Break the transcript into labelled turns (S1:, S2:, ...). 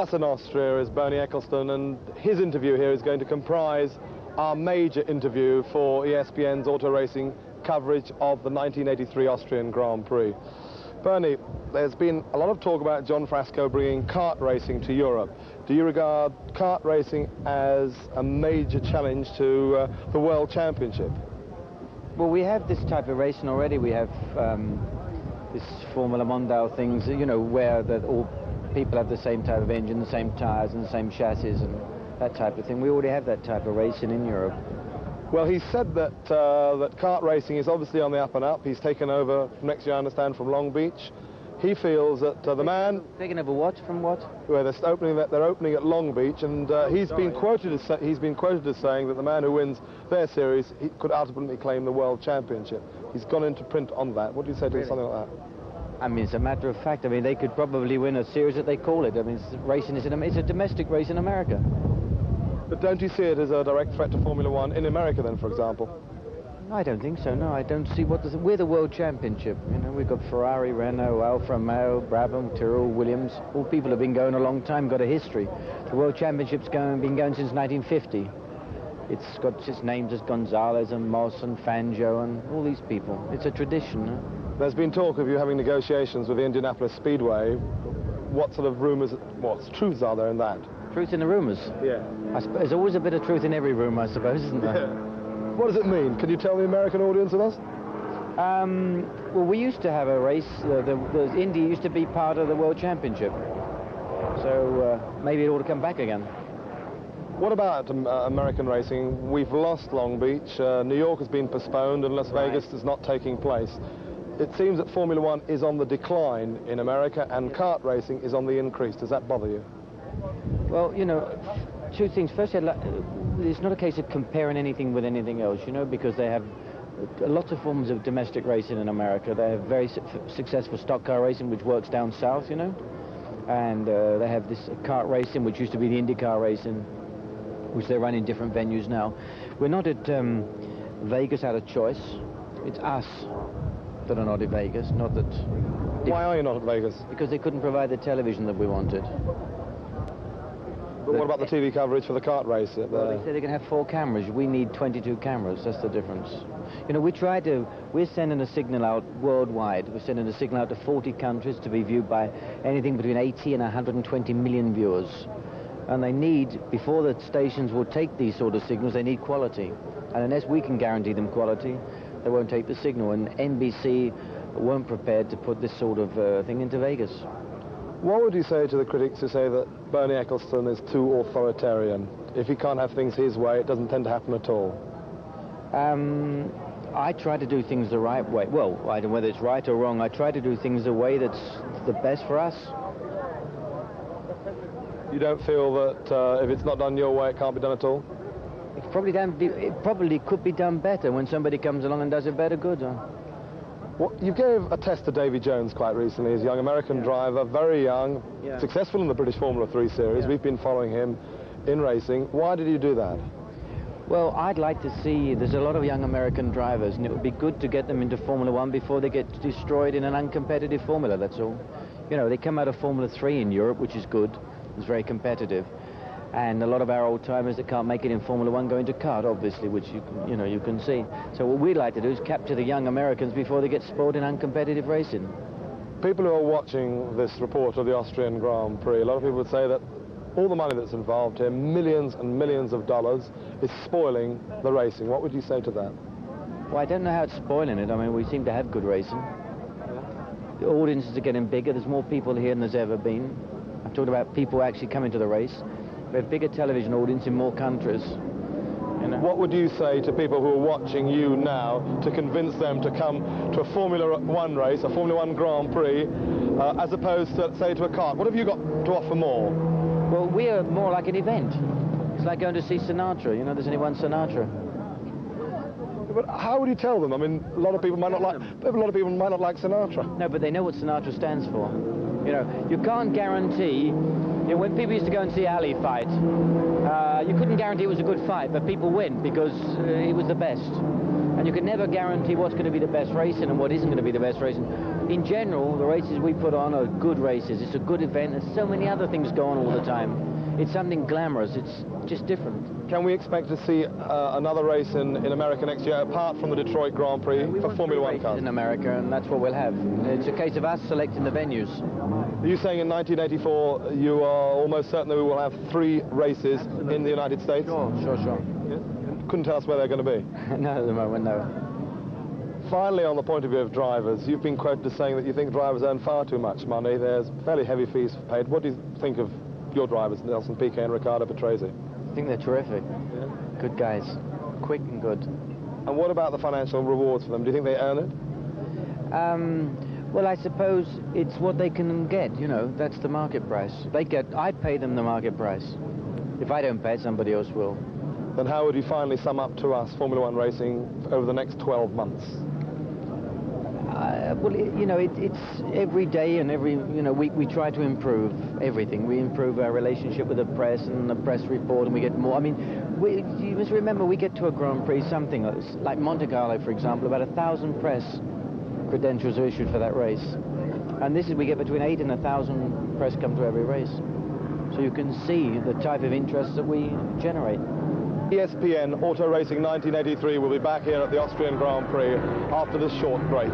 S1: Us in Austria is Bernie Eccelstone, and his interview here is going to comprise our major interview for ESPN's auto racing coverage of the 1983 Austrian Grand Prix. Bernie, there's been a lot of talk about John Frasco bringing kart racing to Europe. Do you regard kart racing as a major challenge to the World Championship?
S2: Well, we have this type of racing already. We have this Formula Mondau things, you know, where all people have the same type of engine, the same tyres and the same chassis and that type of thing. We already have that type of racing in Europe.
S1: Well, he said that that kart racing is obviously on the up and up. He's taken over next year, I understand, from Long Beach. He feels that the man...
S2: Taking over what? From what?
S1: Well, they're opening at Long Beach, and he's been quoted as saying that the man who wins their series he could ultimately claim the World Championship. He's gone into print on that. What do you say to something like that?
S2: I mean, it's a matter of fact. I mean, they could probably win a series that they call it. I mean, it's a domestic race in America.
S1: But don't you see it as a direct threat to Formula One in America, then, for example?
S2: I don't think so, no. I don't see we're the World Championship. You know, we've got Ferrari, Renault, Alfa Romeo, Brabham, Tyrrell, Williams. All people have been going a long time, got a history. The World Championship's been going since 1950. It's got its names as Gonzalez and Moss and Fangio and all these people. It's a tradition. No?
S1: There's been talk of you having negotiations with the Indianapolis Speedway. What sort of rumours, what truths are there in that?
S2: Truth in the rumours?
S1: Yeah.
S2: There's always a bit of truth in every rumour, I suppose, isn't there?
S1: Yeah. What does it mean? Can you tell the American audience of us?
S2: Well, we used to have a race. The Indy used to be part of the World Championship. So maybe it ought to come back again.
S1: What about American racing? We've lost Long Beach. New York has been postponed and Las Vegas is not taking place. It seems that Formula One is on the decline in America and kart racing is on the increase. Does that bother you?
S2: Well, you know, two things. First, it's not a case of comparing anything with anything else, you know, because they have lots of forms of domestic racing in America. They have very successful stock car racing, which works down south, you know, and they have this kart racing, which used to be the IndyCar racing, which they run in different venues now. We're not at Vegas out of choice. It's us that are not at Vegas, not that...
S1: Why are you not at Vegas?
S2: Because they couldn't provide the television that we wanted.
S1: But what about the TV coverage for the kart race?
S2: Well, they say they can have 4 cameras. We need 22 cameras. That's the difference. You know, we're sending a signal out worldwide. We're sending a signal out to 40 countries to be viewed by anything between 80 and 120 million viewers. And they need, before the stations will take these sort of signals, they need quality. And unless we can guarantee them quality, they won't take the signal. And NBC weren't prepared to put this sort of thing into Vegas.
S1: What would you say to the critics who say that Bernie Eccelstone is too authoritarian? If he can't have things his way, it doesn't tend to happen at all.
S2: I try to do things the right way. Well, I don't know whether it's right or wrong. I try to do things the way that's the best for us.
S1: You don't feel that if it's not done your way, it can't be done at all?
S2: It probably could be done better when somebody comes along and does it better good.
S1: Well, you gave a test to Davy Jones quite recently. He's a young American driver, very young, successful in the British Formula 3 series. We've been following him in racing. Why did you do that?
S2: Well, I'd like to see, there's a lot of young American drivers, and it would be good to get them into Formula 1 before they get destroyed in an uncompetitive formula, that's all. You know, they come out of Formula 3 in Europe, which is good. It's very competitive. And a lot of our old-timers that can't make it in Formula 1 go into kart, obviously, which you can see. So what we'd like to do is capture the young Americans before they get spoiled in uncompetitive racing.
S1: People who are watching this report of the Austrian Grand Prix, a lot of people would say that all the money that's involved here, millions and millions of dollars, is spoiling the racing. What would you say to that?
S2: Well, I don't know how it's spoiling it. I mean, we seem to have good racing. The audiences are getting bigger. There's more people here than there's ever been. I'm talking about people actually coming to the race. We have bigger television audience in more countries. You know?
S1: What would you say to people who are watching you now to convince them to come to a Formula 1 race, a Formula 1 Grand Prix, as opposed to, say, to a kart? What have you got to offer more?
S2: Well, we are more like an event. It's like going to see Sinatra. You know, there's only one Sinatra.
S1: But how would you tell them? I mean, a lot of people might not like Sinatra.
S2: No, but they know what Sinatra stands for. You know, you can't guarantee You know, when people used to go and see Ali fight, you couldn't guarantee it was a good fight, but people win because it was the best. And you can never guarantee what's going to be the best racing and what isn't going to be the best racing. In general, the races we put on are good races. It's a good event. There's so many other things going on all the time. It's something glamorous. It's just different.
S1: Can we expect to see another race in America next year, apart from the Detroit Grand Prix for Formula One cars?
S2: In America, and that's what we'll have. It's a case of us selecting the venues.
S1: Are you saying in 1984 you are almost certain that we will have 3 races in the United States?
S2: Sure.
S1: Yeah? Couldn't tell us where they're going to be?
S2: No, at the moment, no.
S1: Finally, on the point of view of drivers, you've been quoted as saying that you think drivers earn far too much money. There's fairly heavy fees paid. What do you think of your drivers, Nelson Piquet and Riccardo Patrese?
S2: I think they're terrific.
S1: Yeah.
S2: Good guys. Quick and good.
S1: And what about the financial rewards for them? Do you think they earn it?
S2: Well, I suppose it's what they can get, you know. That's the market price. I pay them the market price. If I don't pay it, somebody else will.
S1: Then how would you finally sum up to us Formula One racing over the next 12 months?
S2: Well, you know, it's every day and we try to improve everything. We improve our relationship with the press and the press report, and we get more. I mean, you must remember, we get to a Grand Prix, something like Monte Carlo, for example, about 1,000 press credentials are issued for that race. And we get between 8 and 1,000 press come to every race. So you can see the type of interest that we generate.
S1: ESPN Auto Racing 1983 will be back here at the Austrian Grand Prix after this short break.